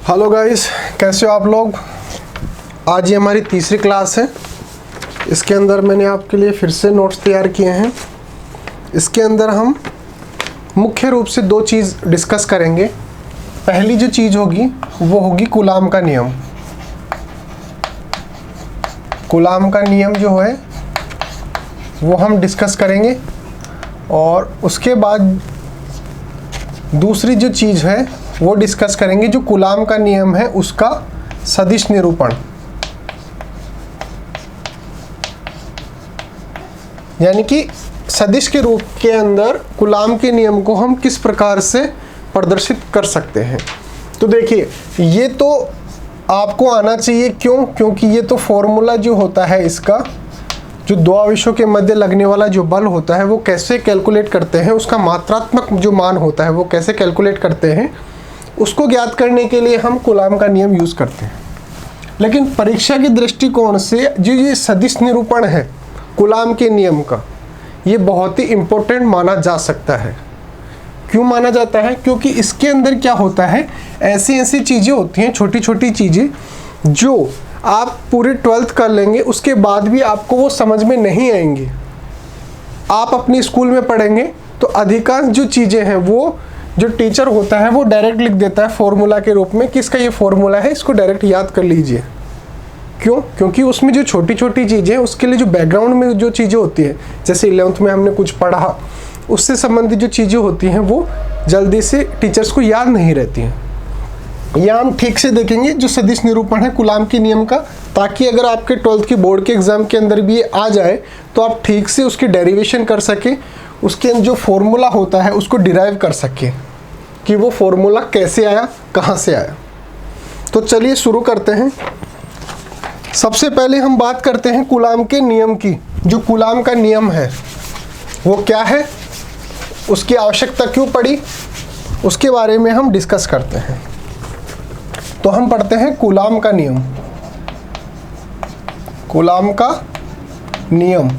Hello guys, कैसे हो आप लोग। आज ये हमारी तीसरी क्लास है। इसके अंदर मैंने आपके लिए फिर से नोट्स तैयार किए हैं। इसके अंदर हम मुख्य रूप से दो चीज़ डिस्कस करेंगे। पहली जो चीज़ होगी वो होगी कूलाम का नियम। कूलाम का नियम जो है वो हम डिस्कस करेंगे, और उसके बाद दूसरी जो चीज़ है वो डिस्कस करेंगे जो कूलाम का नियम है उसका सदिश निरूपण। यानी कि सदिश के रूप के अंदर कूलाम के नियम को हम किस प्रकार से प्रदर्शित कर सकते हैं। तो देखिए, ये तो आपको आना चाहिए। क्योंकि ये तो फॉर्मूला जो होता है इसका, जो दो आवेशों के मध्य लगने वाला जो बल होता है वो कैसे कैलकुलेट करते हैं, उसका मात्रात्मक जो मान होता है वो कैसे कैलकुलेट करते हैं, उसको ज्ञात करने के लिए हम कूलाम का नियम यूज़ करते हैं। लेकिन परीक्षा के दृष्टिकोण से जो ये सदिश निरूपण है कूलाम के नियम का, ये बहुत ही इम्पोर्टेंट माना जा सकता है। क्यों माना जाता है? क्योंकि इसके अंदर क्या होता है, ऐसी ऐसी चीज़ें होती हैं, छोटी छोटी चीज़ें जो आप पूरी 12th कर लेंगे उसके बाद भी आपको वो समझ में नहीं आएंगी। आप अपनी स्कूल में पढ़ेंगे तो अधिकांश जो चीज़ें हैं वो जो टीचर होता है वो डायरेक्ट लिख देता है फॉर्मूला के रूप में कि इसका ये फॉर्मूला है, इसको डायरेक्ट याद कर लीजिए। क्यों? क्योंकि उसमें जो छोटी छोटी चीज़ें हैं उसके लिए जो बैकग्राउंड में जो चीज़ें होती है, जैसे 11th में हमने कुछ पढ़ा, उससे संबंधित जो चीज़ें होती हैं वो जल्दी से टीचर्स को याद नहीं रहती हैं। यहाँ हम ठीक से देखेंगे जो सदिश निरूपण है कूलाम के नियम का, ताकि अगर आपके 12th की बोर्ड के एग्ज़ाम के अंदर भी ये आ जाए तो आप ठीक से उसकी डेरिवेशन कर सकें, उसके जो फॉर्मूला होता है उसको डिराइव कर सकें कि वो फॉर्मूला कैसे आया, कहाँ से आया। तो चलिए शुरू करते हैं। सबसे पहले हम बात करते हैं कूलाम के नियम की। जो कूलाम का नियम है वो क्या है, उसकी आवश्यकता क्यों पड़ी, उसके बारे में हम डिस्कस करते हैं। तो हम पढ़ते हैं कूलाम का नियम। कूलाम का नियम।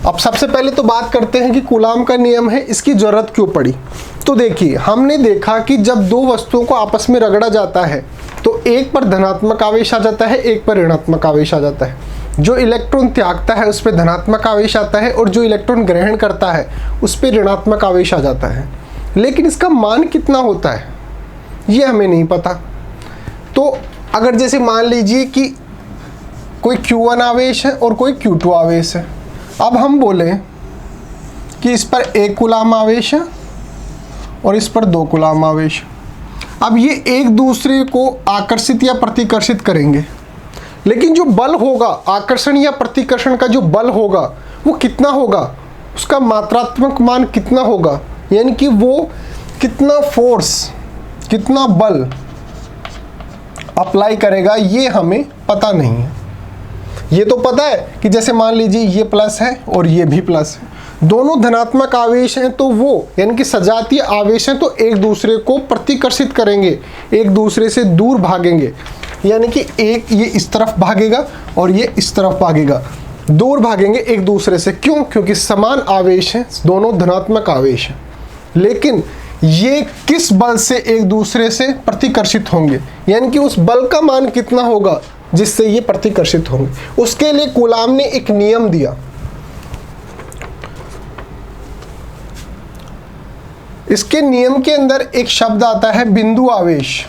अब सबसे पहले तो बात करते हैं कि कूलाम का नियम है, इसकी जरूरत क्यों पड़ी। तो देखिए, हमने देखा कि जब दो वस्तुओं को आपस में रगड़ा जाता है तो एक पर धनात्मक आवेश आ जाता है, एक पर ऋणात्मक आवेश आ जाता है। जो इलेक्ट्रॉन त्यागता है उस पर धनात्मक आवेश आता है, और जो इलेक्ट्रॉन ग्रहण करता है उस पर ऋणात्मक आवेश आ जाता है। लेकिन इसका मान कितना होता है ये हमें नहीं पता। तो अगर जैसे मान लीजिए कि कोई Q1 आवेश है और कोई Q2 आवेश है, अब हम बोलें कि इस पर 1 कूलाम आवेश है और इस पर 2 कूलाम आवेश। अब ये एक दूसरे को आकर्षित या प्रतिकर्षित करेंगे, लेकिन जो बल होगा, आकर्षण या प्रतिकर्षण का जो बल होगा वो कितना होगा, उसका मात्रात्मक मान कितना होगा, यानी कि वो कितना फोर्स, कितना बल अप्लाई करेगा, ये हमें पता नहीं है। ये तो पता है कि जैसे मान लीजिए ये प्लस है और ये भी प्लस है, दोनों धनात्मक आवेश हैं, तो वो यानी कि सजातीय आवेश हैं, तो एक दूसरे को प्रतिकर्षित करेंगे, एक दूसरे से दूर भागेंगे। यानी कि एक ये इस तरफ भागेगा और ये इस तरफ भागेगा, दूर भागेंगे एक दूसरे से। क्यों? क्योंकि समान आवेश हैं, दोनों धनात्मक आवेश हैं। लेकिन ये किस बल से एक दूसरे से प्रतिकर्षित होंगे, यानी कि उस बल का मान कितना होगा जिससे ये प्रतिकर्षित होंगे, उसके लिए कूलाम ने एक नियम दिया। इसके नियम के अंदर एक शब्द आता है बिंदु आवेश।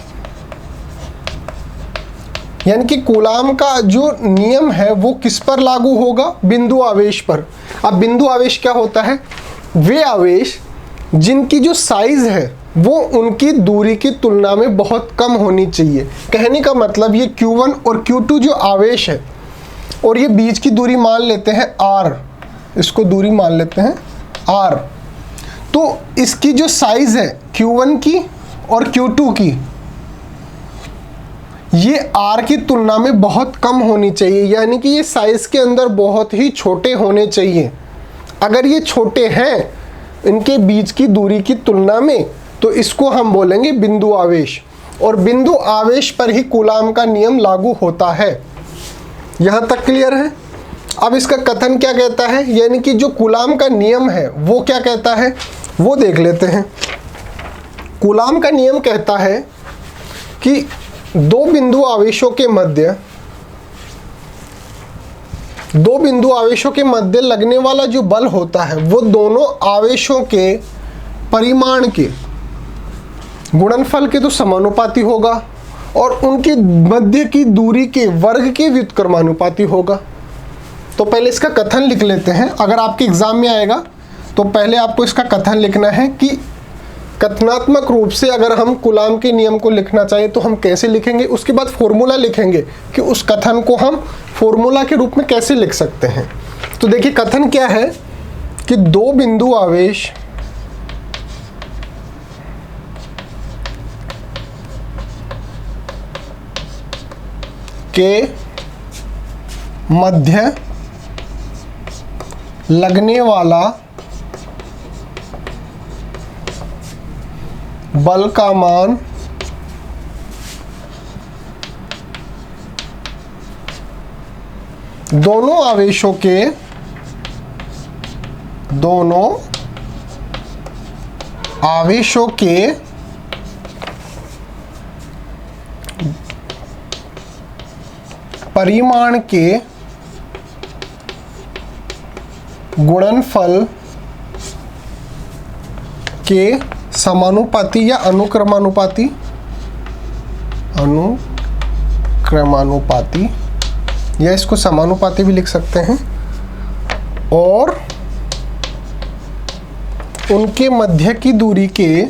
यानी कि कूलाम का जो नियम है वो किस पर लागू होगा, बिंदु आवेश पर। अब बिंदु आवेश क्या होता है, वे आवेश जिनकी जो साइज है वो उनकी दूरी की तुलना में बहुत कम होनी चाहिए। कहने का मतलब ये Q1 और Q2 जो आवेश है, और ये बीच की दूरी मान लेते हैं R, इसको दूरी मान लेते हैं R। तो इसकी जो साइज है Q1 की और Q2 की, ये R की तुलना में बहुत कम होनी चाहिए। यानी कि ये साइज के अंदर बहुत ही छोटे होने चाहिए। अगर ये छोटे हैं इनके बीच की दूरी की तुलना में, तो इसको हम बोलेंगे बिंदु आवेश, और बिंदु आवेश पर ही कूलाम का नियम लागू होता है। यहाँ तक क्लियर है? अब इसका कथन क्या कहता है, यानी कि जो कूलाम का नियम है वो क्या कहता है वो देख लेते हैं। कूलाम का नियम कहता है कि दो बिंदु आवेशों के मध्य लगने वाला जो बल होता है वो दोनों आवेशों के परिमाण के गुणनफल के तो समानुपाती होगा और उनके मध्य की दूरी के वर्ग के व्युत्क्रमानुपाती होगा। तो पहले इसका कथन लिख लेते हैं। अगर आपके एग्जाम में आएगा तो पहले आपको इसका कथन लिखना है कि कथनात्मक रूप से अगर हम कूलाम के नियम को लिखना चाहें तो हम कैसे लिखेंगे, उसके बाद फॉर्मूला लिखेंगे कि उस कथन को हम फॉर्मूला के रूप में कैसे लिख सकते हैं। तो देखिए कथन क्या है कि दो बिंदु आवेश के मध्य लगने वाला बल का मान दोनों आवेशों के परिमाण के गुणनफल के समानुपाती या अनुक्रमानुपाती या इसको समानुपाती भी लिख सकते हैं, और उनके मध्य की दूरी के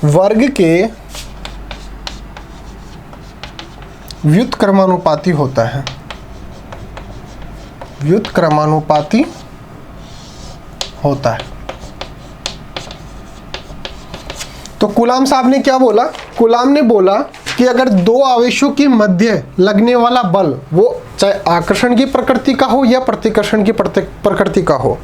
वर्ग के व्युत्क्रमानुपाती होता है। व्युत्क्रमानुपाती होता है। तो कूलाम साहब ने क्या बोला? कूलाम ने बोला कि अगर दो आवेशों के मध्य लगने वाला बल, वो चाहे आकर्षण की प्रकृति का हो या प्रतिकर्षण की प्रकृति का हो,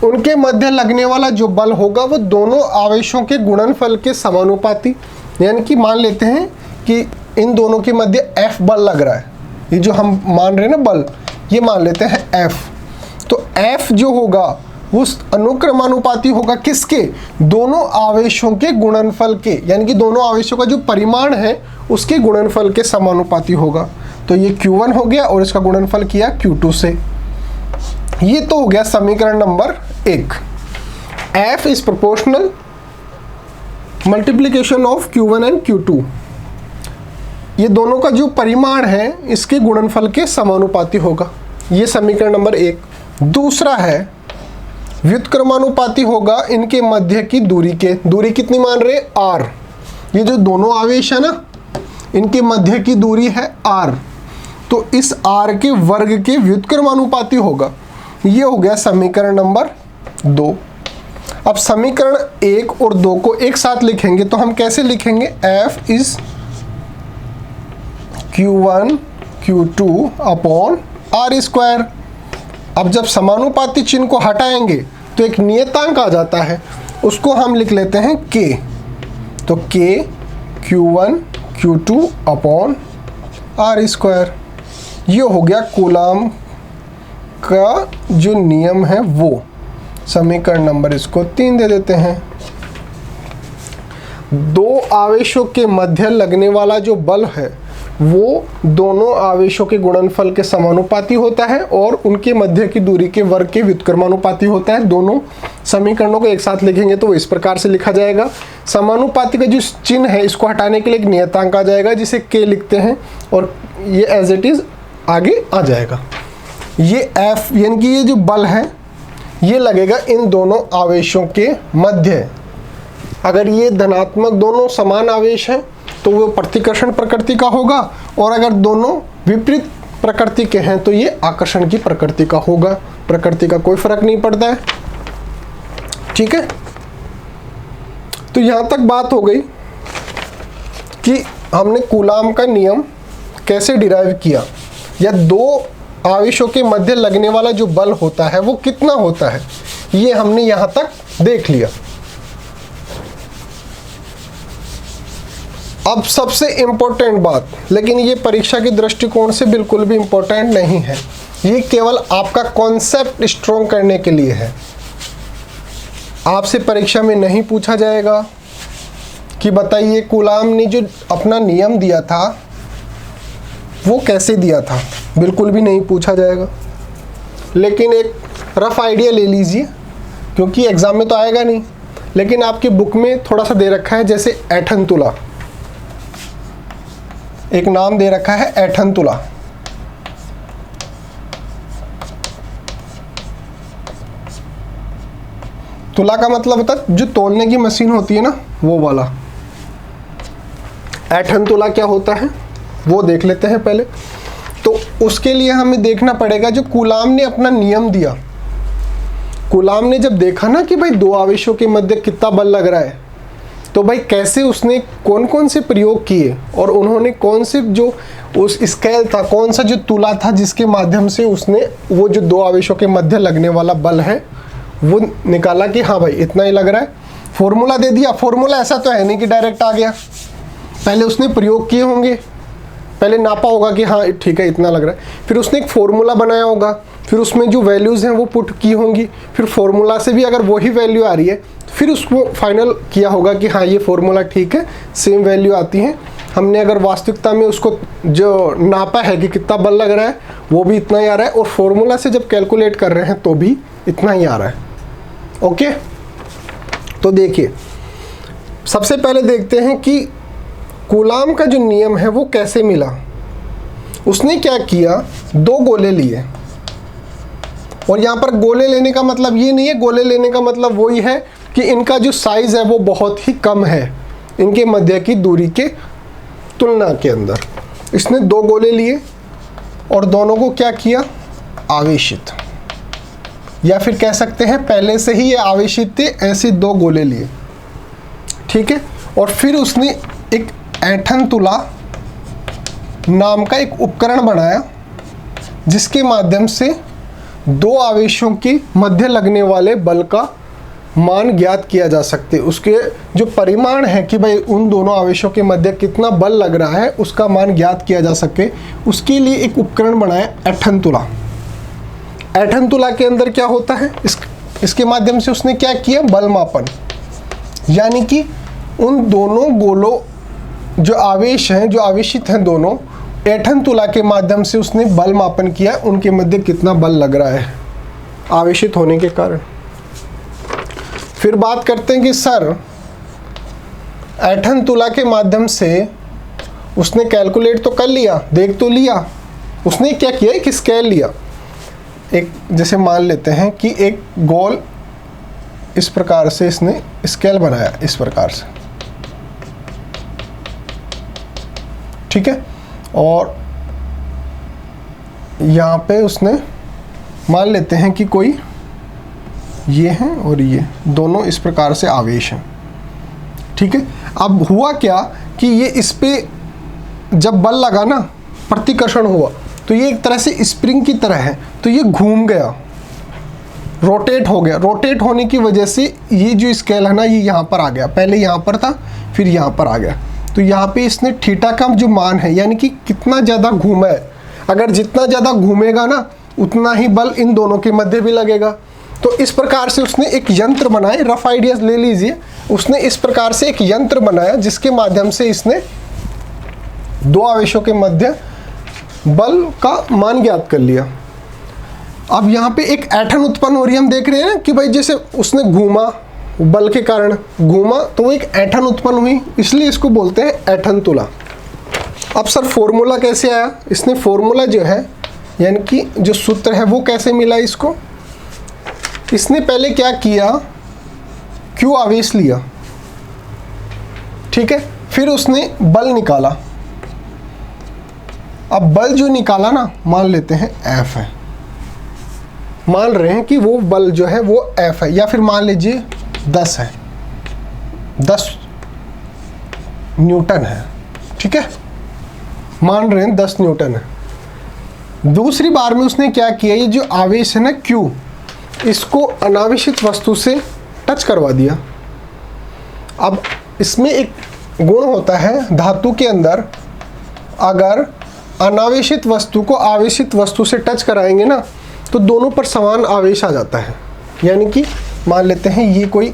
उनके मध्य लगने वाला जो बल होगा वो दोनों आवेशों के गुणनफल के समानुपाती, यानी कि मान लेते हैं कि इन दोनों के मध्य F बल लग रहा है, ये जो हम मान रहे हैं ना बल, ये मान लेते हैं F। तो F जो होगा वो अनुक्रमानुपाती होगा किसके? दोनों आवेशों के गुणनफल के, यानी कि दोनों आवेशों का जो परिमाण है उसके गुणनफल के समानुपाती होगा। तो ये Q1 हो गया और इसका गुणनफल किया Q2 से। ये तो हो गया समीकरण number 1। F is proportional multiplication of Q1 and Q2। ये दोनों का जो परिमाण है इसके गुणनफल के समानुपाती होगा। ये समीकरण नंबर 1। दूसरा है व्युत्क्रमानुपाती होगा इनके मध्य की दूरी के। दूरी कितनी मान रहे? R। ये जो दोनों आवेश है ना, इनके मध्य की दूरी है R, तो इस R के वर्ग के व्युत्क्रमानुपाती होगा। ये हो गया समीकरण नंबर 2। अब समीकरण 1 और 2 को एक साथ लिखेंगे तो हम कैसे लिखेंगे? F is Q1 Q2 upon R square. अब जब समानुपाती चिन्ह को हटाएंगे तो एक नियतांक आ जाता है, उसको हम लिख लेते हैं K। तो K Q1 Q2 upon R square. ये हो गया कूलाम का जो नियम है वो। समीकरण नंबर इसको 3 दे देते हैं। दो आवेशों के मध्य लगने वाला जो बल है वो दोनों आवेशों के गुणनफल के समानुपाती होता है और उनके मध्य की दूरी के वर्ग के व्युत्क्रमानुपाती होता है। दोनों समीकरणों को एक साथ लिखेंगे तो इस प्रकार से लिखा जाएगा। समानुपाती का जो चिन्ह है इसको हटाने के लिए एक नियतांक आ जाएगा जिसे K लिखते हैं और ये एज इट इज आगे आ जाएगा। ये F यानी कि ये जो बल है ये लगेगा इन दोनों आवेशों के मध्य। अगर ये धनात्मक दोनों समान आवेश हैं तो वो प्रतिकर्षण प्रकृति का होगा, और अगर दोनों विपरीत प्रकृति के हैं तो ये आकर्षण की प्रकृति का होगा। प्रकृति का कोई फर्क नहीं पड़ता है। ठीक है, तो यहां तक बात हो गई कि हमने कूलाम का नियम कैसे डिराइव किया, या दो आवेशों के मध्य लगने वाला जो बल होता है वो कितना होता है, ये हमने यहां तक देख लिया। अब सबसे इंपॉर्टेंट बात, लेकिन ये परीक्षा के दृष्टिकोण से बिल्कुल भी इंपॉर्टेंट नहीं है, ये केवल आपका कॉन्सेप्ट स्ट्रॉन्ग करने के लिए है। आपसे परीक्षा में नहीं पूछा जाएगा कि बताइए कूलाम ने जो अपना नियम दिया था वो कैसे दिया था, बिल्कुल भी नहीं पूछा जाएगा। लेकिन एक रफ आइडिया ले लीजिए, क्योंकि एग्ज़ाम में तो आएगा नहीं, लेकिन आपकी बुक में थोड़ा सा दे रखा है, जैसे ऐठन तुला, एक नाम दे रखा है ऐठन तुला। तुला का मतलब होता है जो तौलने की मशीन होती है ना, वो वाला। ऐठन तुला क्या होता है वो देख लेते हैं पहले। तो उसके लिए हमें देखना पड़ेगा जो कूलाम ने अपना नियम दिया। कूलाम ने जब देखा ना कि भाई दो आवेशों के मध्य कितना बल लग रहा है, तो भाई कैसे उसने कौन कौन से प्रयोग किए और उन्होंने कौन से जो उस स्केल था, कौन सा जो तुला था जिसके माध्यम से उसने वो जो दो आवेशों के मध्य लगने वाला बल है वो निकाला कि हाँ भाई इतना ही लग रहा है। फॉर्मूला दे दिया। फॉर्मूला ऐसा तो है नहीं कि डायरेक्ट आ गया, पहले उसने प्रयोग किए होंगे, पहले नापा होगा कि हाँ ठीक है इतना लग रहा है, फिर उसने एक फॉर्मूला बनाया होगा, फिर उसमें जो वैल्यूज़ हैं वो पुट की होंगी, फिर फॉर्मूला से भी अगर वही वैल्यू आ रही है फिर उसको फाइनल किया होगा कि हाँ ये फॉर्मूला ठीक है, सेम वैल्यू आती है। हमने अगर वास्तविकता में उसको जो नापा है कि कितना बल लग रहा है वो भी इतना ही आ रहा है, और फॉर्मूला से जब कैलकुलेट कर रहे हैं तो भी इतना ही आ रहा है। ओके, तो देखिए सबसे पहले देखते हैं कि कूलाम का जो नियम है वो कैसे मिला। उसने क्या किया, दो गोले लिए, और यहाँ पर गोले लेने का मतलब ये नहीं है, गोले लेने का मतलब वही है कि इनका जो साइज़ है वो बहुत ही कम है इनके मध्य की दूरी के तुलना के अंदर। इसने दो गोले लिए और दोनों को क्या किया, आवेशित, या फिर कह सकते हैं पहले से ही ये आवेशित थे, ऐसे दो गोले लिए, ठीक है। और फिर उसने एक ऐठन तुला नाम का एक उपकरण बनाया जिसके माध्यम से दो आवेशों के मध्य लगने वाले बल का मान ज्ञात किया जा सकते, उसके जो परिमाण है कि भाई उन दोनों आवेशों के मध्य कितना बल लग रहा है उसका मान ज्ञात किया जा सके। उसके लिए एक उपकरण बनाया ऐठन तुला। ऐठन तुला के अंदर क्या होता है, इसके माध्यम से उसने क्या किया, बल मापन, यानी कि उन दोनों गोलों जो आवेश हैं, जो आवेशित हैं दोनों, ऐठन तुला के माध्यम से उसने बल मापन किया, उनके मध्य कितना बल लग रहा है आवेशित होने के कारण। फिर बात करते हैं कि सर ऐठन तुला के माध्यम से उसने कैलकुलेट तो कर लिया, देख तो लिया, उसने क्या किया, एक स्केल लिया। एक जैसे मान लेते हैं कि एक गोल इस प्रकार से इसने स्केल बनाया, इस प्रकार से, ठीक है। और यहाँ पे उसने मान लेते हैं कि कोई ये हैं और ये दोनों इस प्रकार से आवेश हैं, ठीक है। अब हुआ क्या कि ये इस पे जब बल लगा ना, प्रतिकर्षण हुआ, तो ये एक तरह से स्प्रिंग की तरह है, तो ये घूम गया, रोटेट हो गया। रोटेट होने की वजह से ये जो स्केल है ना ये यहाँ पर आ गया, पहले यहाँ पर था फिर यहाँ पर आ गया। तो यहाँ पे इसने थीटा का जो मान है, यानी कि कितना ज़्यादा घूमा है, अगर जितना ज़्यादा घूमेगा ना उतना ही बल इन दोनों के मध्य भी लगेगा। तो इस प्रकार से उसने एक यंत्र बनाए, रफ आइडियाज ले लीजिए। उसने इस प्रकार से एक यंत्र बनाया जिसके माध्यम से इसने दो आवेशों के मध्य बल का मान ज्ञात कर लिया। अब यहाँ पे एक ऐठन उत्पन्न हो रही है, हम देख रहे हैं कि भाई जैसे उसने घूमा, बल के कारण घूमा तो वो एक ऐठन उत्पन्न हुई, इसलिए इसको बोलते हैं ऐठन तुला। अब सर फॉर्मूला कैसे आया, इसने फॉर्मूला जो है यानी कि जो सूत्र है वो कैसे मिला इसको, इसने पहले क्या किया, Q आवेश लिया, ठीक है, फिर उसने बल निकाला। अब बल जो निकाला ना, मान लेते हैं F है, मान रहे हैं कि वो बल जो है वो F है, या फिर मान लीजिए 10 है, 10 न्यूटन है, ठीक है, मान रहे हैं 10 न्यूटन है। दूसरी बार में उसने क्या किया, ये जो आवेश है ना Q, इसको अनावेशित वस्तु से टच करवा दिया। अब इसमें एक गुण होता है धातु के अंदर, अगर अनावेशित वस्तु को आवेशित वस्तु से टच कराएंगे ना, तो दोनों पर समान आवेश आ जाता है। यानी कि मान लेते हैं ये कोई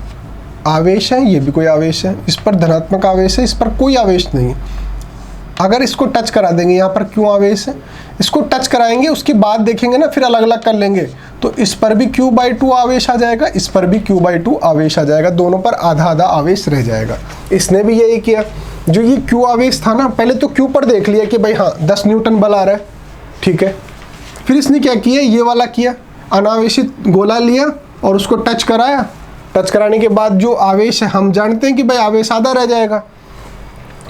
आवेश है, ये भी कोई आवेश है, इस पर धनात्मक आवेश है, इस पर कोई आवेश नहीं है। अगर इसको टच करा देंगे, यहाँ पर क्यों आवेश है, इसको टच कराएंगे, उसके बाद देखेंगे ना, फिर अलग अलग कर लेंगे, तो इस पर भी Q/2 आवेश आ जाएगा, इस पर भी Q/2 आवेश आ जाएगा, दोनों पर आधा आधा आवेश रह जाएगा। इसने भी यही किया। जो ये Q आवेश था ना, पहले तो Q पर देख लिया कि भाई हाँ 10 न्यूटन बल आ रहा है, ठीक है। फिर इसने क्या किया, ये वाला किया, अनावेशित गोला लिया और उसको टच कराया। टच कराने के बाद जो आवेश है, हम जानते हैं कि भाई आवेश आधा रह जाएगा।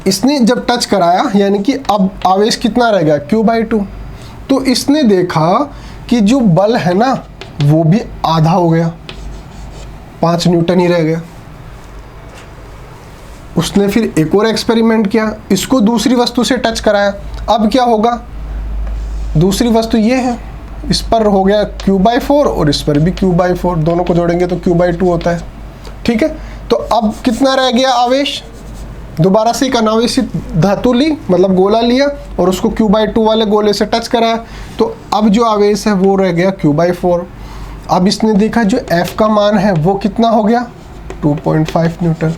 इसने जब टच कराया, यानी कि अब आवेश कितना रह गया, Q/2। तो इसने देखा कि जो बल है ना वो भी आधा हो गया, 5 न्यूटन ही रह गया। उसने फिर एक और एक्सपेरिमेंट किया, इसको दूसरी वस्तु से टच कराया। अब क्या होगा, दूसरी वस्तु ये है, इस पर हो गया Q/4 और इस पर भी Q/4, दोनों को जोड़ेंगे तो Q/2 होता है, ठीक है। तो अब कितना रह गया आवेश, दोबारा से एक अनावेशित धातु ली, मतलब गोला लिया और उसको Q/2 वाले गोले से टच कराया, तो अब जो आवेश है वो रह गया Q/4। अब इसने देखा जो F का मान है वो कितना हो गया, 2.5 न्यूटन।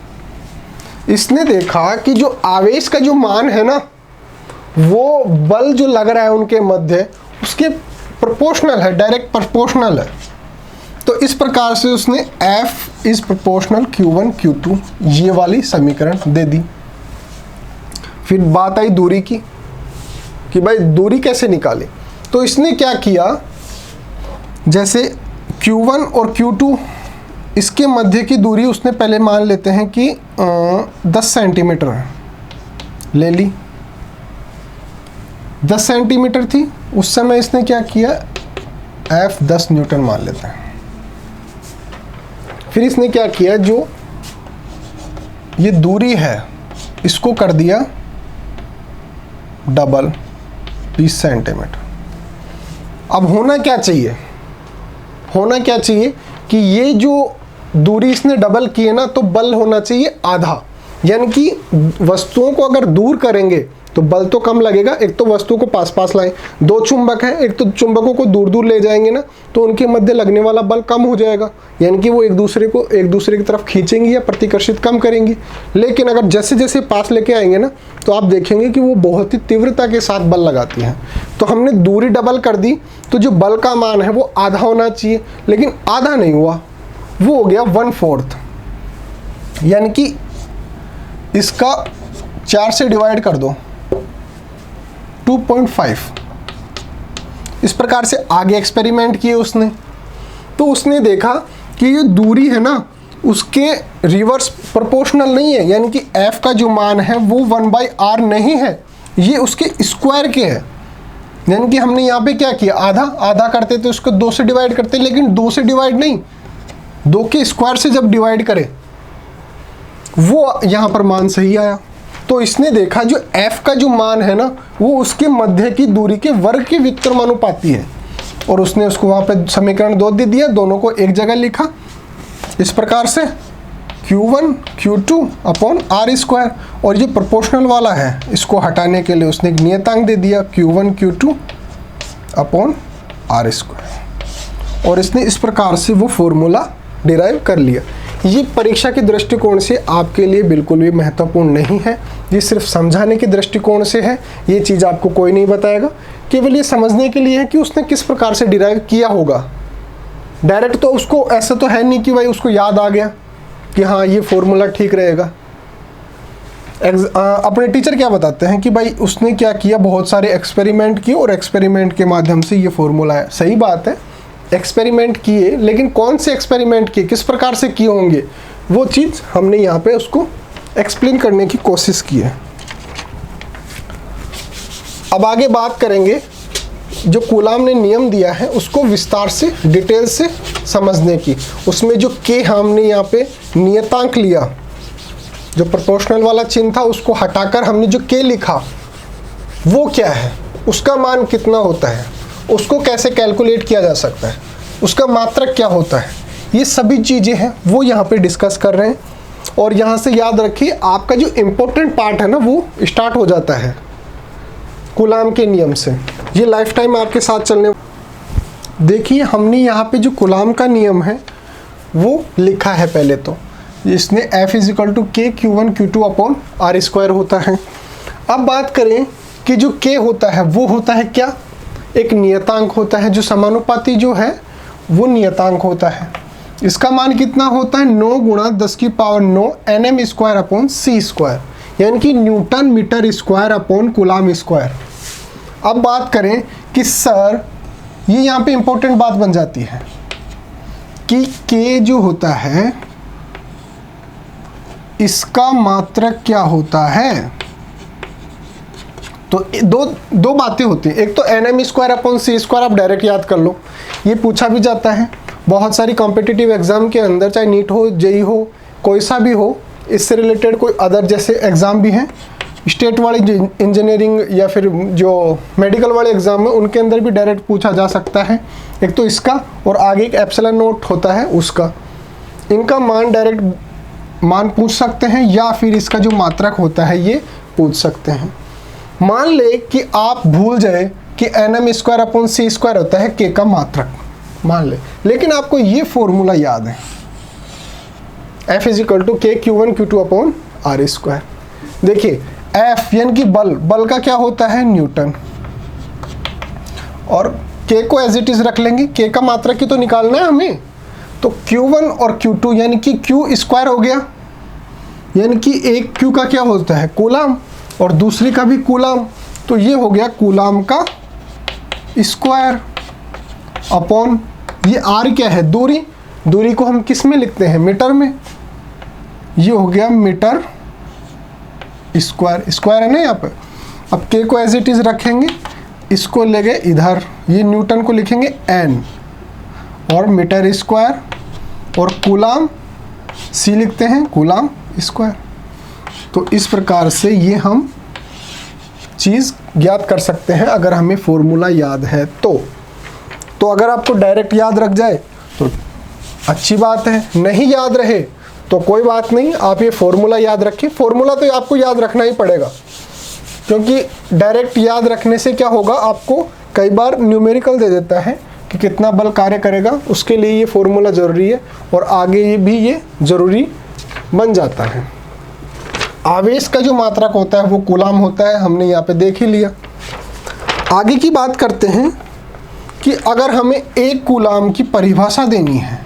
इसने देखा कि जो आवेश का जो मान है ना, वो बल जो लग रहा है उनके मध्य उसके प्रोपोर्शनल है, डायरेक्ट प्रोपोर्शनल है। तो इस प्रकार से उसने F is proportional Q1 Q2 ये वाली समीकरण दे दी। फिर बात आई दूरी की कि भाई दूरी कैसे निकाले। तो इसने क्या किया, जैसे Q1 और Q2 इसके मध्य की दूरी उसने पहले मान लेते हैं कि 10 सेंटीमीटर ले ली। 10 सेंटीमीटर थी उस समय, इसने क्या किया, F 10 न्यूटन मान लेते हैं। फिर इसने क्या किया, जो ये दूरी है इसको कर दिया डबल, 20 सेंटीमीटर। अब होना क्या चाहिए, होना क्या चाहिए कि ये जो दूरी इसने डबल की है ना, तो बल होना चाहिए आधा। यानी कि वस्तुओं को अगर दूर करेंगे तो बल तो कम लगेगा, एक तो वस्तु को पास पास लाएं, दो चुंबक हैं, एक तो चुंबकों को दूर दूर ले जाएंगे ना, तो उनके मध्य लगने वाला बल कम हो जाएगा, यानी कि वो एक दूसरे की तरफ खींचेंगी या प्रतिकर्षित कम करेंगी। लेकिन अगर जैसे जैसे पास लेके आएंगे ना, तो आप देखेंगे कि वो बहुत ही तीव्रता के साथ बल लगाती हैं। तो हमने दूरी डबल कर दी, तो जो बल का मान है वो आधा होना चाहिए, लेकिन आधा नहीं हुआ, वो हो गया 1/4। यानी कि इसका 4 से डिवाइड कर दो, 2.5। इस प्रकार से आगे एक्सपेरिमेंट किए उसने, तो उसने देखा कि ये दूरी है ना उसके रिवर्स प्रोपोर्शनल नहीं है, यानी कि F का जो मान है वो 1/r नहीं है, ये उसके स्क्वायर के है। यानी कि हमने यहाँ पे क्या किया, आधा आधा करते तो उसको 2 से डिवाइड करते, लेकिन 2 से डिवाइड नहीं, 2 के स्क्वायर से जब डिवाइड करें वो यहाँ पर मान सही आया। तो इसने देखा जो F का जो मान है ना वो उसके मध्य की दूरी के वर्ग के व्युत्क्रमानुपाती है, और उसने उसको वहाँ पे समीकरण 2 दे दिया, दोनों को एक जगह लिखा इस प्रकार से, Q1 Q2 अपॉन r²। और ये प्रोपोर्शनल वाला है, इसको हटाने के लिए उसने एक नियतांक दे दिया Q1 Q2 अपॉन r², और इसने इस प्रकार से वो फॉर्मूला डिराइव कर लिया। ये परीक्षा के दृष्टिकोण से आपके लिए बिल्कुल भी महत्वपूर्ण नहीं है, ये सिर्फ समझाने के दृष्टिकोण से है, ये चीज़ आपको कोई नहीं बताएगा, केवल ये समझने के लिए है कि उसने किस प्रकार से डिराइव किया होगा। डायरेक्ट तो उसको ऐसा तो है नहीं कि भाई उसको याद आ गया कि हाँ ये फॉर्मूला ठीक रहेगा। अपने टीचर क्या बताते हैं कि भाई उसने क्या किया, बहुत सारे एक्सपेरिमेंट किए और एक्सपेरिमेंट के माध्यम से ये फॉर्मूला है। सही बात है, एक्सपेरिमेंट किए, लेकिन कौन से एक्सपेरिमेंट किए, किस प्रकार से किए होंगे, वो चीज़ हमने यहाँ पे उसको एक्सप्लेन करने की कोशिश की है। अब आगे बात करेंगे जो कूलाम ने नियम दिया है उसको विस्तार से डिटेल से समझने की। उसमें जो के हमने यहाँ पे नियतांक लिया, जो प्रोपोर्शनल वाला चिन्ह था उसको हटाकर हमने जो के लिखा वो क्या है, उसका मान कितना होता है, उसको कैसे कैलकुलेट किया जा सकता है, उसका मात्रक क्या होता है, ये सभी चीज़ें हैं वो यहाँ पे डिस्कस कर रहे हैं। और यहाँ से याद रखिए आपका जो इम्पोर्टेंट पार्ट है ना वो स्टार्ट हो जाता है। कूलाम के नियम से, ये लाइफ टाइम आपके साथ चलने। देखिए हमने यहाँ पे जो कूलाम का नियम है वो लिखा है पहले तो, इसने F इज इक्वल टू के Q1 Q2 upon R square होता है। अब बात करें कि जो K होता है वो होता है क्या, एक नियतांक होता है, जो समानुपाती जो है वो नियतांक होता है। इसका मान कितना होता है 9 गुणा 10 की power 9 Nm square upon C square, यानी कि newton metre square upon coulomb square. अब बात करें कि सर ये यहाँ पे इंपॉर्टेंट बात बन जाती है कि K जो होता है इसका मात्रक क्या होता है। तो दो बातें होती हैं, एक तो Nm square upon C square आप डायरेक्ट याद कर लो, ये पूछा भी जाता है बहुत सारी कॉम्पिटिटिव एग्जाम के अंदर, चाहे नीट हो जेई हो कोई सा भी हो, इससे रिलेटेड कोई अदर जैसे एग्ज़ाम भी हैं, स्टेट वाली इंजीनियरिंग या फिर जो मेडिकल वाले एग्ज़ाम है उनके अंदर भी डायरेक्ट पूछा जा सकता है। एक तो इसका और आगे एक एप्सिलॉन नोट होता है उसका, इनका मान डायरेक्ट मान पूछ सकते हैं या फिर इसका जो मात्रक होता है ये पूछ सकते हैं। मान ले कि आप भूल जाए कि Nm square upon C square होता है K का मात्रक, मान ले, लेकिन आपको ये फॉर्मूला याद है F इज इक्वल टू के Q1 Q2 upon R square. देखिए F यानी कि बल का क्या होता है न्यूटन, और K को एज इट इज रख लेंगे, K का मात्रक की तो निकालना है हमें, तो Q1 और Q2 यानी कि Q स्क्वायर हो गया, यानी कि एक Q का क्या होता है कूलाम और दूसरी का भी कूलाम, तो ये हो गया कूलाम का स्क्वायर अपॉन ये R क्या है दूरी को हम किस में लिखते हैं मीटर में, ये हो गया मीटर स्क्वायर है ना यहाँ पर। अब K को एज इट इज रखेंगे, इसको ले गए इधर, ये न्यूटन को लिखेंगे N और मीटर स्क्वायर और कूलाम C लिखते हैं कूलाम स्क्वायर। तो इस प्रकार से ये हम चीज़ ज्ञात कर सकते हैं अगर हमें फॉर्मूला याद है तो अगर आपको डायरेक्ट याद रख जाए तो अच्छी बात है, नहीं याद रहे तो कोई बात नहीं, आप ये फॉर्मूला याद रखिए। फॉर्मूला तो आपको याद रखना ही पड़ेगा, क्योंकि डायरेक्ट याद रखने से क्या होगा, आपको कई बार न्यूमेरिकल दे देता है कि कितना बल कार्य करेगा, उसके लिए ये फॉर्मूला ज़रूरी है और आगे भी ये ज़रूरी बन जाता है। आवेश का जो मात्रक होता है वो कूलाम होता है, हमने यहाँ पे देख ही लिया। आगे की बात करते हैं कि अगर हमें एक कूलाम की परिभाषा देनी है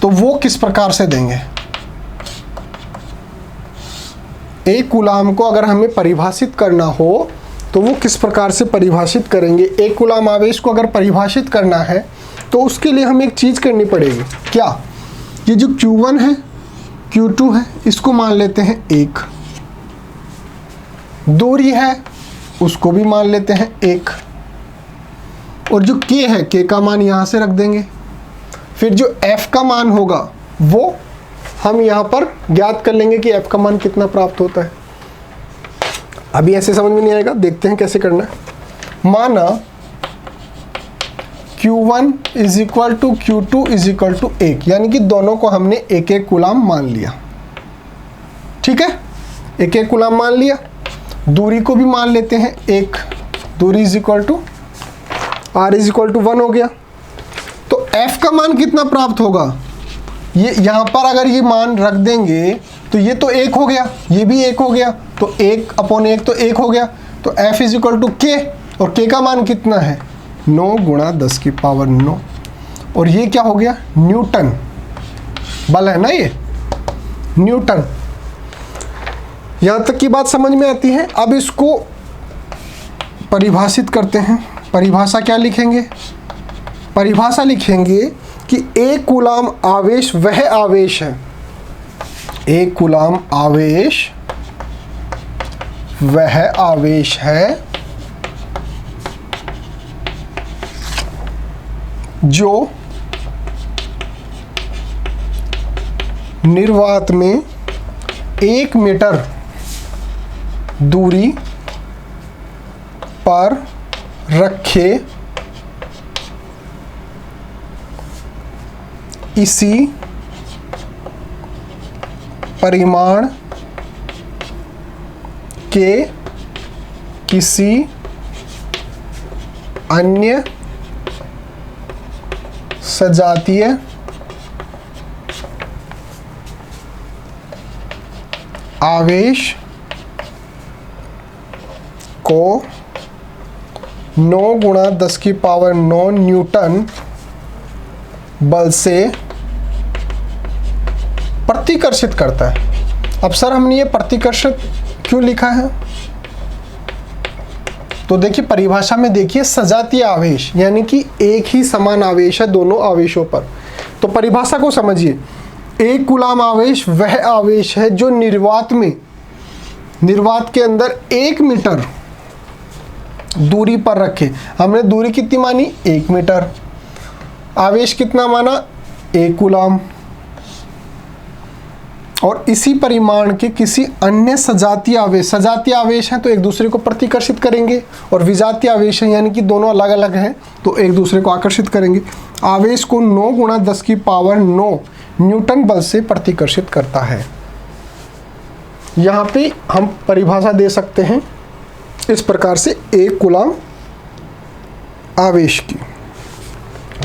तो वो किस प्रकार से देंगे। एक कूलाम को अगर हमें परिभाषित करना हो तो वो किस प्रकार से परिभाषित करेंगे। एक कूलाम आवेश को अगर परिभाषित करना है तो उसके लिए हमें एक चीज़ करनी पड़ेगी, क्या, ये जो Q1 है Q2 है इसको मान लेते हैं 1, दूरी है उसको भी मान लेते हैं 1, और जो K है K का मान यहाँ से रख देंगे। फिर जो F का मान होगा वो हम यहाँ पर ज्ञात कर लेंगे कि F का मान कितना प्राप्त होता है। अभी ऐसे समझ में नहीं आएगा, देखते हैं कैसे करना है। माना Q1 is equal to Q2 is equal to 1, यानी कि दोनों को हमने एक एक कूलाम मान लिया, ठीक है, एक एक कूलाम मान लिया। दूरी को भी मान लेते हैं 1, दूरी is equal to R is equal to 1 हो गया। तो F का मान कितना प्राप्त होगा, ये यहाँ पर अगर ये मान रख देंगे तो ये तो 1 हो गया, ये भी 1 हो गया, तो 1 अपॉन 1 तो 1 हो गया। तो F is equal to K, और K का मान कितना है 9 गुणा 10 की पावर 9, और ये क्या हो गया न्यूटन बल है ना, ये न्यूटन। यहाँ तक की बात समझ में आती है। अब इसको परिभाषित करते हैं। परिभाषा क्या लिखेंगे, परिभाषा लिखेंगे कि एक कूलाम आवेश वह आवेश है, एक कूलाम आवेश वह आवेश है जो निर्वात में 1 मीटर दूरी पर रखे इसी परिमाण के किसी अन्य सजातीय आवेश को 9 × 10⁹ न्यूटन बल से प्रतिकर्षित करता है। अब सर हमने ये प्रतिकर्षित क्यों लिखा है? तो देखिए परिभाषा में देखिए सजातीय आवेश यानी कि एक ही समान आवेश है दोनों आवेशों पर। तो परिभाषा को समझिए, एक कूलाम आवेश वह आवेश है जो निर्वात के अंदर 1 मीटर दूरी पर रखे। हमने दूरी कितनी मानी? 1 मीटर। आवेश कितना माना? 1 कूलाम। और इसी परिमाण के किसी अन्य सजातीय आवेश हैं तो एक दूसरे को प्रतिकर्षित करेंगे, और विजातीय आवेश हैं यानी कि दोनों अलग अलग हैं तो एक दूसरे को आकर्षित करेंगे। आवेश को 9 × 10⁹ न्यूटन बल से प्रतिकर्षित करता है। यहाँ पे हम परिभाषा दे सकते हैं इस प्रकार से एक कूलाम आवेश की।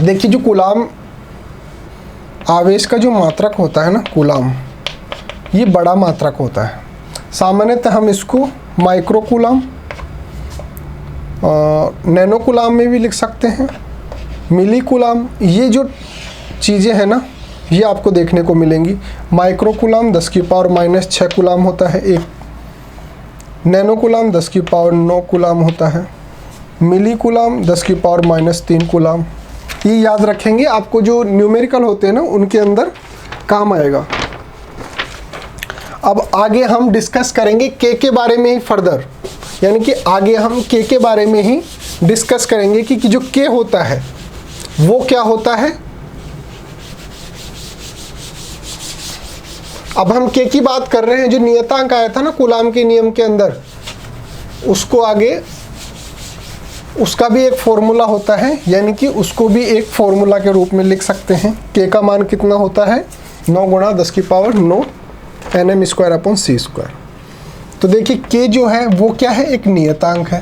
देखिए जो कूलाम आवेश का जो मात्रक होता है ना कूलाम, ये बड़ा मात्रक होता है। सामान्यतः हम इसको माइक्रो कूलाम, नैनो कूलाम में भी लिख सकते हैं, मिली कूलाम, ये जो चीज़ें हैं ना ये आपको देखने को मिलेंगी। माइक्रो कूलाम 10⁻⁻6 कूलाम होता है एक, नैनो कूलाम 10⁻9 कूलाम होता है, मिली कूलाम 10⁻−3 कूलाम। ये याद रखेंगे, आपको जो न्यूमेरिकल होते हैं ना उनके अंदर काम आएगा। अब आगे हम डिस्कस करेंगे के बारे में ही फर्दर, यानी कि आगे हम के बारे में ही डिस्कस करेंगे कि जो के होता है वो क्या होता है। अब हम के की बात कर रहे हैं, जो नियतांक आया था ना कूलाम के नियम के अंदर, उसको आगे उसका भी एक फॉर्मूला होता है, यानी कि उसको भी एक फॉर्मूला के रूप में लिख सकते हैं। के का मान कितना होता है? 9 × 10⁹ nm²/c²। तो देखिए के जो है वो क्या है? एक नियतांक है,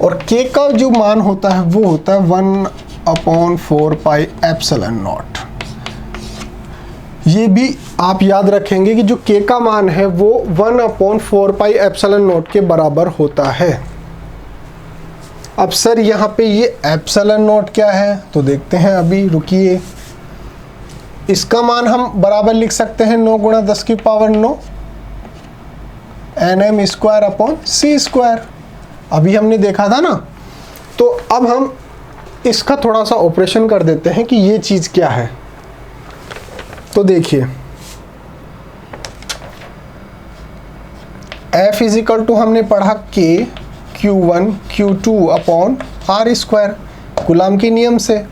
और के का जो मान होता है वो होता है 1/4πε0। ये भी आप याद रखेंगे कि जो के का मान है वो 1/4πε0 के बराबर होता है। अब सर यहाँ पे ये ε0 क्या है? तो देखते हैं, अभी रुकिए। इसका मान हम बराबर लिख सकते हैं 9 × 10⁹ nm²/c²। अभी हमने देखा था ना, तो अब हम इसका थोड़ा सा ऑपरेशन कर देते हैं कि ये चीज़ क्या है। तो देखिए F = हमने पढ़ा K Q1 Q2/r², कूलाम के नियम से।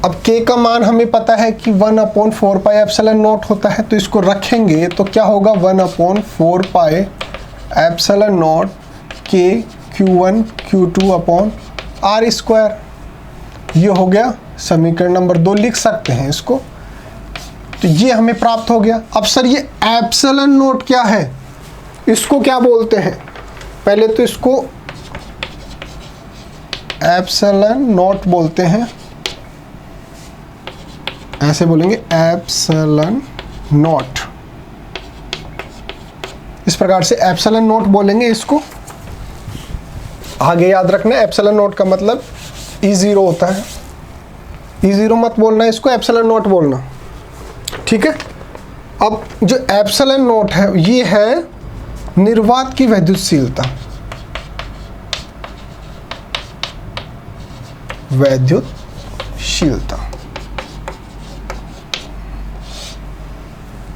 अब K का मान हमें पता है कि 1/4πε0 होता है, तो इसको रखेंगे तो क्या होगा? 1/4πε0 K Q1 Q2/r²। ये हो गया समीकरण नंबर 2, लिख सकते हैं इसको। तो ये हमें प्राप्त हो गया। अब सर ये ε0 क्या है? इसको क्या बोलते हैं? पहले तो इसको ε0 बोलते हैं, ऐसे बोलेंगे ε0, इस प्रकार से ε0 बोलेंगे इसको। आगे याद रखना ε0 का मतलब E0 होता है। E0 मत बोलना, इसको ε0 बोलना, ठीक है। अब जो ε0 है ये है निर्वात की वैद्युतशीलता,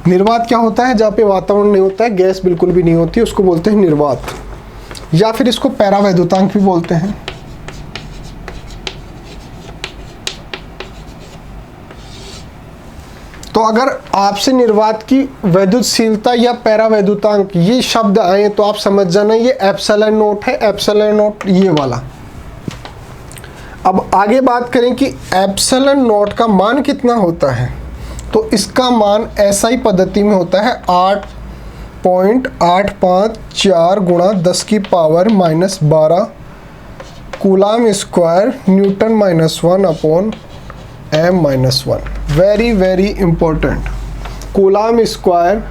निर्वात क्या होता है? जहाँ पे वातावरण नहीं होता है, गैस बिल्कुल भी नहीं होती, उसको बोलते हैं निर्वात, या फिर इसको पैरावैद्युतांक भी बोलते हैं। तो अगर आपसे निर्वात की वैद्युतशीलता या पैरावैद्युतांक ये शब्द आए तो आप समझ जाना ये ε0 है, ε0 ये वाला। अब आगे बात करें कि ε0 का मान कितना होता है, तो इसका मान SI पद्धति में होता है 0.854 गुणा 10 की power -12 coulomb square Newton -1 upon m-1। Very very important. Coulomb square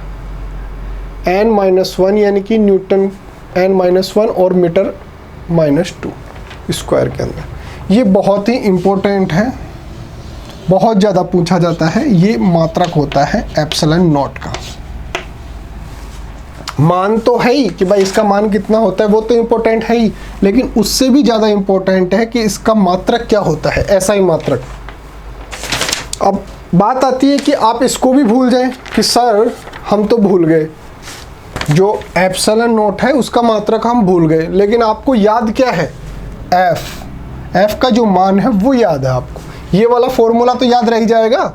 n-1 यानी कि न्यूटन n-1 और मीटर -2 स्क्वायर के अंदर। ये बहुत ही इम्पोर्टेंट है, बहुत ज़्यादा पूछा जाता है। ये मात्रक होता है एप्सिलॉन नॉट का। मान तो है ही कि भाई इसका मान कितना होता है, वो तो इम्पोर्टेंट है ही, लेकिन उससे भी ज़्यादा इम्पोर्टेंट है कि इसका मात्रक क्या होता है, ऐसा ही मात्रक। अब बात आती है कि आप इसको भी भूल जाएं कि सर हम तो भूल गए, जो एप्सिलॉन नॉट है उसका मात्रक हम भूल गए, लेकिन आपको याद क्या है, एफ का जो मान है वो याद है आपको। ये वाला फॉर्मूला तो याद रह जाएगा,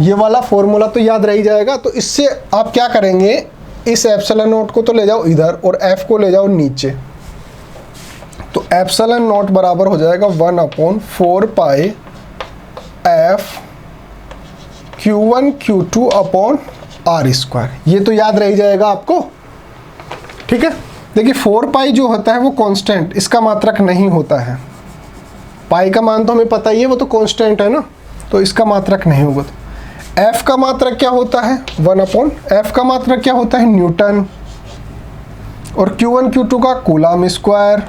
ये वाला फॉर्मूला तो याद रह जाएगा। तो इससे आप क्या करेंगे, इस एप्सिलॉन नॉट को तो ले जाओ इधर और एफ को ले जाओ नीचे। तो एप्सिलॉन नॉट बराबर हो जाएगा 1/4 pi F Q1 Q2 upon R square. ये तो याद रह जाएगा आपको, ठीक है। देखिए 4 पाई जो होता है वो कांस्टेंट, इसका मात्रक नहीं होता है। पाई का मान तो हमें पता ही है, वो तो कांस्टेंट है ना, तो इसका मात्रक नहीं होगा। एफ का मात्रक क्या होता है, 1/f का मात्रक क्या होता है, न्यूटन, और Q1 Q2 का कूलाम स्क्वायर,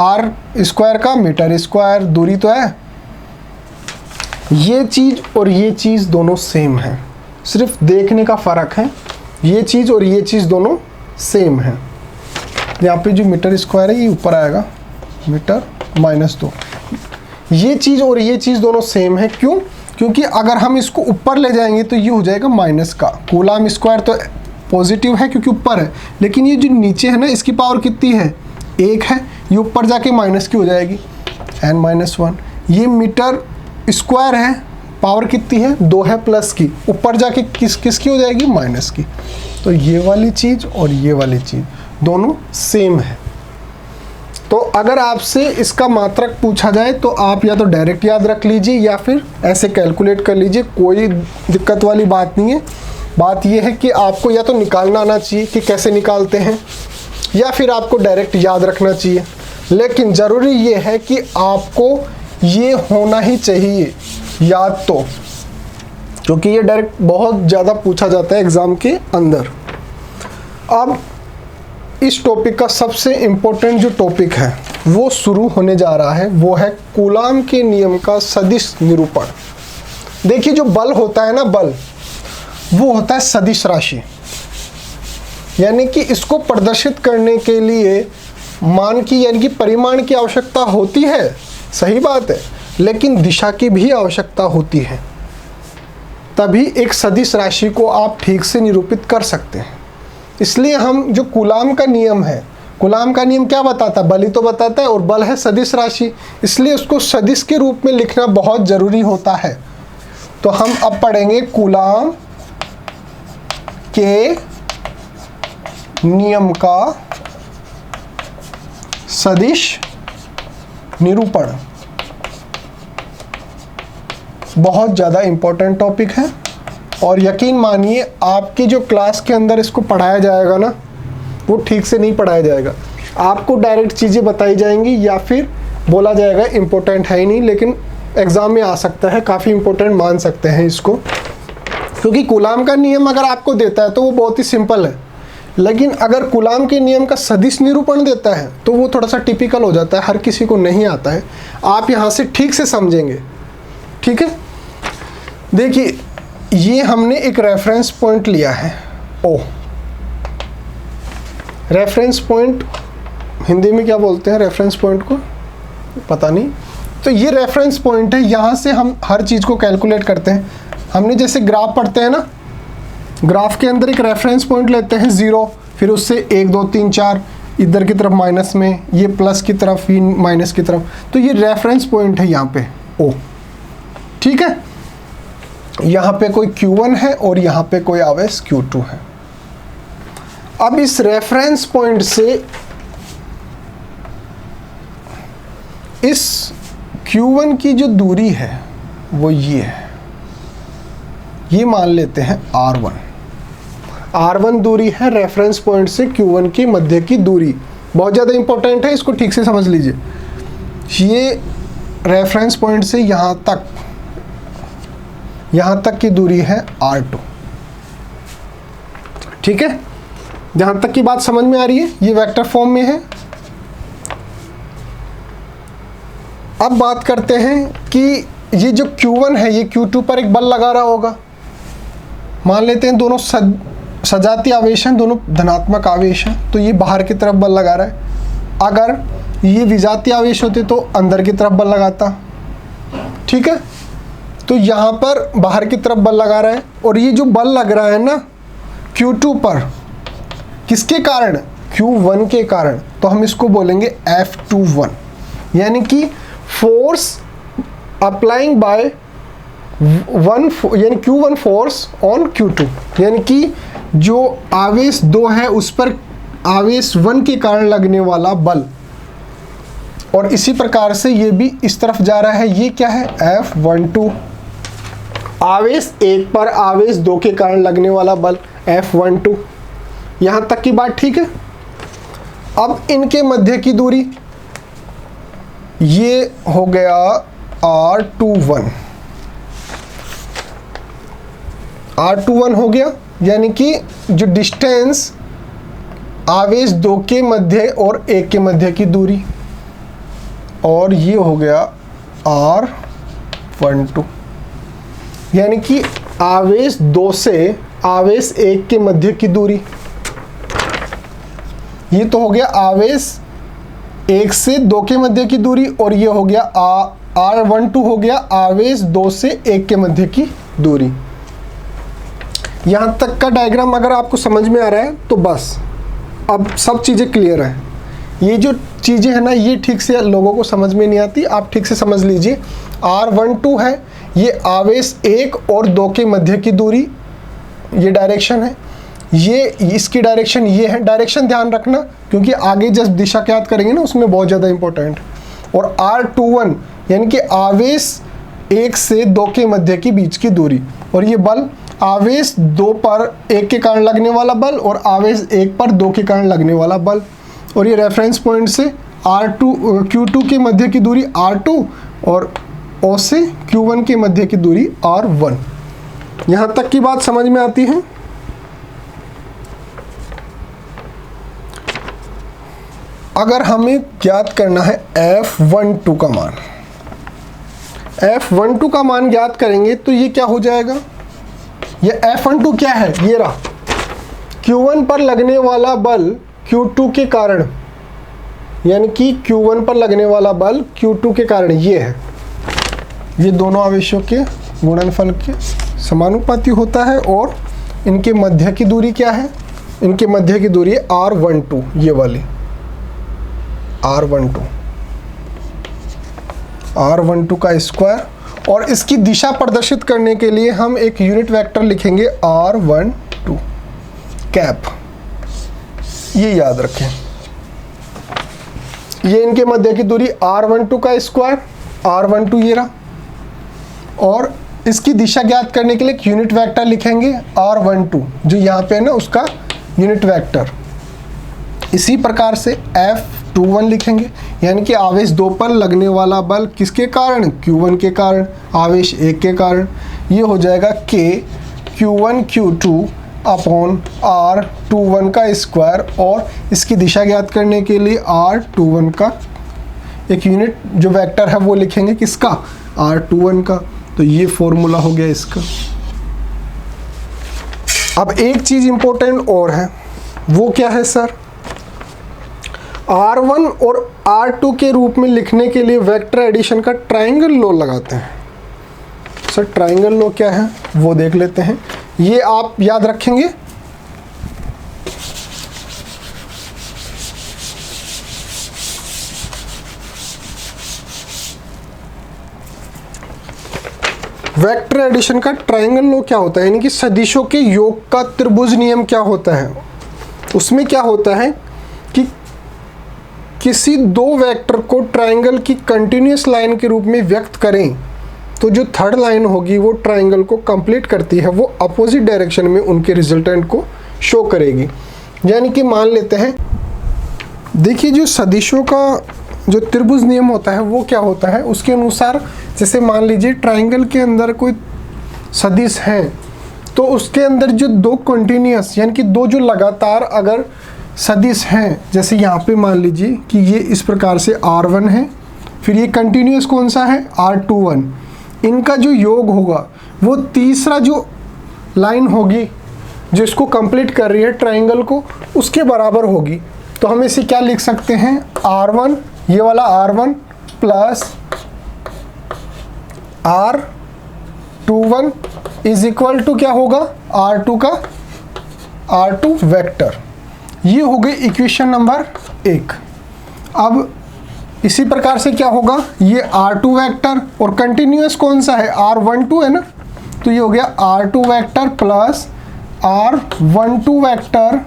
आर स्क्वायर का मीटर स्क्वायर। दूरी तो है, ये चीज़ और ये चीज़ दोनों सेम है, सिर्फ देखने का फ़र्क है। ये चीज़ और ये चीज़ दोनों सेम है। यहाँ पे जो मीटर स्क्वायर है ये ऊपर आएगा, मीटर -2। ये चीज़ और ये चीज़ दोनों सेम है, क्यों? क्योंकि अगर हम इसको ऊपर ले जाएंगे तो ये हो जाएगा माइनस का। कूलाम स्क्वायर तो पॉजिटिव है क्योंकि ऊपर है, लेकिन ये जो नीचे है ना, इसकी पावर कितनी है, 1 है। ये ऊपर जाके माइनस की हो जाएगी, n-1। ये मीटर स्क्वायर है, पावर कितनी है, 2 है प्लस की, ऊपर जाके किसकी हो जाएगी, माइनस की। तो ये वाली चीज़ और ये वाली चीज़ दोनों सेम है। तो अगर आपसे इसका मात्रक पूछा जाए तो आप या तो डायरेक्ट याद रख लीजिए या फिर ऐसे कैलकुलेट कर लीजिए, कोई दिक्कत वाली बात नहीं है। बात यह है कि आपको या तो निकालना आना चाहिए कि कैसे निकालते हैं, या फिर आपको डायरेक्ट याद रखना चाहिए। लेकिन ज़रूरी ये है कि आपको ये होना ही चाहिए याद, तो क्योंकि ये डायरेक्ट बहुत ज़्यादा पूछा जाता है एग्ज़ाम के अंदर। अब इस टॉपिक का सबसे इम्पोर्टेंट जो टॉपिक है वो शुरू होने जा रहा है, वो है कूलाम के नियम का सदिश निरूपण। देखिए जो बल होता है ना, बल वो होता है सदिश राशि, यानी कि इसको प्रदर्शित करने के लिए मान की यानी कि परिमाण की आवश्यकता होती है, सही बात है, लेकिन दिशा की भी आवश्यकता होती है। तभी एक सदिश राशि को आप ठीक से निरूपित कर सकते हैं। इसलिए हम जो कूलाम का नियम है, कूलाम का नियम क्या बताता है, बल ही तो बताता है, और बल है सदिश राशि, इसलिए उसको सदिश के रूप में लिखना बहुत ज़रूरी होता है। तो हम अब पढ़ेंगे कूलाम के नियम का सदिश निरूपण। बहुत ज़्यादा इम्पोर्टेंट टॉपिक है, और यकीन मानिए आपकी जो क्लास के अंदर इसको पढ़ाया जाएगा ना, वो ठीक से नहीं पढ़ाया जाएगा। आपको डायरेक्ट चीज़ें बताई जाएंगी या फिर बोला जाएगा इम्पोर्टेंट है ही नहीं, लेकिन एग्ज़ाम में आ सकता है, काफ़ी इम्पोर्टेंट मान सकते हैं इसको। क्योंकि कूलाम का नियम अगर आपको देता है तो वो बहुत ही सिंपल है, लेकिन अगर कूलाम के नियम का सदिश निरूपण देता है तो वो थोड़ा सा टिपिकल हो जाता है, हर किसी को नहीं आता है। आप यहाँ से ठीक से समझेंगे, ठीक है। देखिए ये हमने एक रेफरेंस पॉइंट लिया है ओ। रेफरेंस पॉइंट हिंदी में क्या बोलते हैं, रेफरेंस पॉइंट को पता नहीं। तो ये रेफरेंस पॉइंट है, यहाँ से हम हर चीज़ को कैलकुलेट करते हैं। हमने जैसे ग्राफ पढ़ते हैं ना, ग्राफ के अंदर एक रेफरेंस पॉइंट लेते हैं 0, फिर उससे 1 2 3 4 इधर की तरफ माइनस में, ये प्लस की तरफ, ये माइनस की तरफ। तो ये रेफरेंस पॉइंट है यहाँ पे ओ, ठीक है। यहाँ पे कोई Q1 है और यहाँ पे कोई आवेश Q2 है। अब इस रेफरेंस पॉइंट से इस Q1 की जो दूरी है वो ये है, ये मान लेते हैं R1। R1 दूरी है रेफरेंस पॉइंट से Q1 के मध्य की दूरी। बहुत ज़्यादा इंपॉर्टेंट है, इसको ठीक से समझ लीजिए। ये रेफरेंस पॉइंट से यहाँ तक की दूरी है R2। ठीक है, जहाँ तक की बात समझ में आ रही है, ये वेक्टर फॉर्म में है। अब बात करते हैं कि ये जो Q1 है ये Q2 पर एक बल लगा रहा होगा। मान लेते हैं दोनों सजातीय आवेश हैं, दोनों धनात्मक आवेश हैं, तो ये बाहर की तरफ बल लगा रहा है। अगर ये विजातीय आवेश होते तो अंदर की तरफ बल लगाता। ठीक है, तो यहाँ पर बाहर की तरफ बल लगा रहा है, और ये जो बल लग रहा है ना Q2 पर, किसके कारण? Q1 के कारण, तो हम इसको बोलेंगे F21, यानी कि फोर्स अप्लाइंग बाय यानी Q1 फोर्स ऑन Q2, यानी कि जो आवेश 2 है उस पर आवेश 1 के कारण लगने वाला बल। और इसी प्रकार से ये भी इस तरफ जा रहा है, ये क्या है? F12। आवेश 1 पर आवेश 2 के कारण लगने वाला बल F12। यहाँ तक की बात ठीक है। अब इनके मध्य की दूरी ये हो गया R21। R21 हो गया, यानी कि जो डिस्टेंस आवेश 2 के मध्य और 1 के मध्य की दूरी, और ये हो गया R12, यानी कि आवेश 2 से आवेश 1 के मध्य की दूरी। ये तो हो गया आवेश 1 से 2 के मध्य की दूरी, और ये हो गया R12 हो गया आवेश 2 से 1 के मध्य की दूरी। यहाँ तक का डायग्राम अगर आपको समझ में आ रहा है तो बस अब सब चीज़ें क्लियर हैं। ये जो चीज़ें हैं ना, ये ठीक से लोगों को समझ में नहीं आती, आप ठीक से समझ लीजिए। R12 है, ये आवेश 1 और 2 के मध्य की दूरी, ये डायरेक्शन है। ये इसकी डायरेक्शन ये है। डायरेक्शन ध्यान रखना, क्योंकि आगे जब दिशा ज्ञात करेंगे ना उसमें बहुत ज़्यादा इंपॉर्टेंट। और R21 यानी कि आवेश 1 से 2 के मध्य की बीच की दूरी, और ये बल आवेश 2 पर 1 के कारण लगने वाला बल और आवेश 1 पर 2 के कारण लगने वाला बल। और ये रेफरेंस पॉइंट से Q2 के मध्य की दूरी R2 और O से Q1 के मध्य की दूरी R1। यहाँ तक की बात समझ में आती है। अगर हमें ज्ञात करना है F12 का मान, F12 का मान ज्ञात करेंगे तो ये क्या हो जाएगा? ये F12 क्या है? ये रहा Q1 पर लगने वाला बल Q2 के कारण, यानी कि Q1 पर लगने वाला बल Q2 के कारण ये है। ये दोनों आवेशों के गुणनफल के समानुपाती होता है। और इनके मध्य की दूरी क्या है? इनके मध्य की दूरी R12, ये वाली R12 का स्क्वायर। और इसकी दिशा प्रदर्शित करने के लिए हम एक यूनिट वेक्टर लिखेंगे R12 कैप, ये याद रखें। ये इनके मध्य की दूरी R12 का स्क्वायर, R12 ये रहा। और इसकी दिशा ज्ञात करने के लिए एक यूनिट वेक्टर लिखेंगे R12, जो यहाँ पे है ना उसका यूनिट वेक्टर। इसी प्रकार से F21 लिखेंगे, यानी कि आवेश 2 पर लगने वाला बल किसके कारण? Q1 के कारण, आवेश 1 के कारण। ये हो जाएगा K Q1 Q2 upon R21 का स्क्वायर। और इसकी दिशा ज्ञात करने के लिए R21 का एक यूनिट जो वेक्टर है वो लिखेंगे, किसका? R21 का। तो ये फॉर्मूला हो गया इसका। अब एक चीज़ इंपॉर्टेंट और है, वो क्या है सर? R1 और R2 के रूप में लिखने के लिए वेक्टर एडिशन का ट्रायंगल लॉ लगाते हैं। सर ट्रायंगल लॉ क्या है वो देख लेते हैं। ये आप याद रखेंगे। वेक्टर एडिशन का ट्रायंगल लॉ क्या होता है, यानी कि सदिशों के योग का त्रिभुज नियम क्या होता है? उसमें क्या होता है कि किसी दो वेक्टर को ट्रायंगल की कंटिन्यूअस लाइन के रूप में व्यक्त करें तो जो थर्ड लाइन होगी वो ट्रायंगल को कंप्लीट करती है, वो अपोजिट डायरेक्शन में उनके रिजल्टेंट को शो करेगी। यानी कि मान लेते हैं, देखिए जो सदिशों का जो त्रिभुज नियम होता है वो क्या होता है, उसके अनुसार जैसे मान लीजिए ट्राइंगल के अंदर कोई सदिश हैं तो उसके अंदर जो दो कंटिन्यूअस यानी कि दो जो लगातार अगर सदिश हैं, जैसे यहाँ पे मान लीजिए कि ये इस प्रकार से R1 है, फिर ये कंटिन्यूअस कौन सा है R21, इनका जो योग होगा वो तीसरा जो लाइन होगी जो इसको कंप्लीट कर रही है ट्राइंगल को, उसके बराबर होगी। तो हम इसे क्या लिख सकते हैं, R1, ये वाला R1 plus R21 is equal to क्या होगा, R2 का R2 वेक्टर। ये हो गई इक्वेशन नंबर 1। अब इसी प्रकार से क्या होगा, ये R2 वेक्टर और कंटिन्यूअस कौन सा है R12 है ना, तो ये हो गया R2 vector plus R12 vector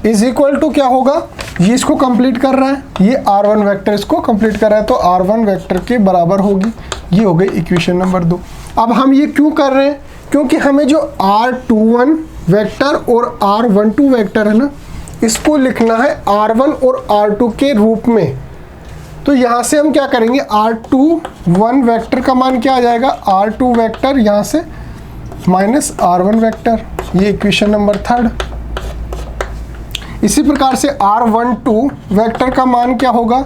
is equal to क्या होगा, ये इसको कंप्लीट कर रहा है, ये R1 वेक्टर इसको कंप्लीट कर रहा है, तो R1 वेक्टर के बराबर होगी। ये हो गई इक्वेशन नंबर 2। अब हम ये क्यों कर रहे हैं, क्योंकि हमें जो R21 वेक्टर और R12 वेक्टर है ना, इसको लिखना है R1 और R2 के रूप में। तो यहाँ से हम क्या करेंगे, R21 वेक्टर का मान क्या आ जाएगा, R2 वेक्टर यहाँ से माइनस R1 वेक्टर, ये इक्वेशन नंबर 3। इसी प्रकार से R12 वेक्टर का मान क्या होगा,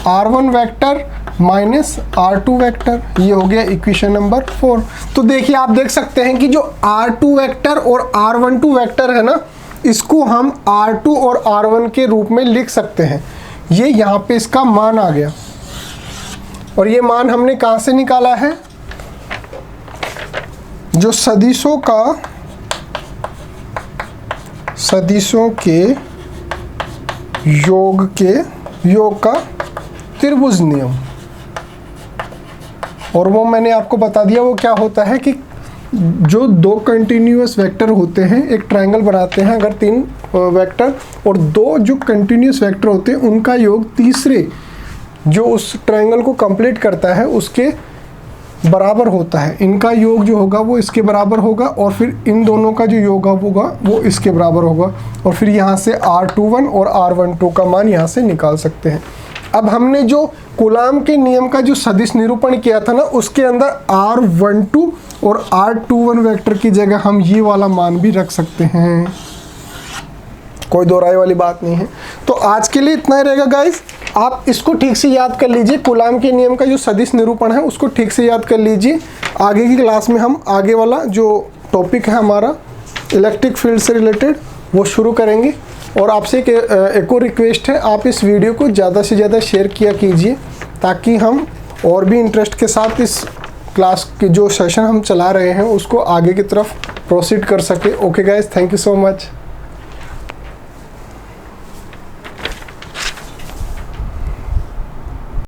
R1 vector minus R2 vector, ये हो गया इक्वेशन नंबर 4। तो देखिए आप देख सकते हैं कि जो R2 वेक्टर और R12 वेक्टर है ना, इसको हम R2 और R1 के रूप में लिख सकते हैं। ये यहाँ पे इसका मान आ गया, और ये मान हमने कहाँ से निकाला है, जो सदिशों के योग का त्रिभुज नियम। और वो मैंने आपको बता दिया वो क्या होता है कि जो दो कंटिन्यूअस वेक्टर होते हैं, एक ट्रायंगल बनाते हैं अगर 3 वेक्टर, और दो जो कंटिन्यूअस वेक्टर होते हैं उनका योग तीसरे जो उस ट्रायंगल को कंप्लीट करता है उसके बराबर होता है। इनका योग जो होगा वो इसके बराबर होगा, और फिर इन दोनों का जो योग होगा वो इसके बराबर होगा, और फिर यहाँ से R21 और R12 का मान यहाँ से निकाल सकते हैं। अब हमने जो कूलाम के नियम का जो सदिश निरूपण किया था ना, उसके अंदर R12 और R21 वेक्टर की जगह हम ये वाला मान भी रख सकते हैं, कोई दो राय वाली बात नहीं है। तो आज के लिए इतना ही रहेगा गाइस। आप इसको ठीक से याद कर लीजिए, कूलाम के नियम का जो सदिश निरूपण है उसको ठीक से याद कर लीजिए। आगे की क्लास में हम आगे वाला जो टॉपिक है हमारा इलेक्ट्रिक फील्ड से रिलेटेड वो शुरू करेंगे। और आपसे एक और रिक्वेस्ट है, आप इस वीडियो को ज़्यादा से ज़्यादा शेयर किया कीजिए ताकि हम और भी इंटरेस्ट के साथ इस क्लास के जो सेशन हम चला रहे हैं उसको आगे की तरफ प्रोसीड कर सके। Okay guys, thank you so much.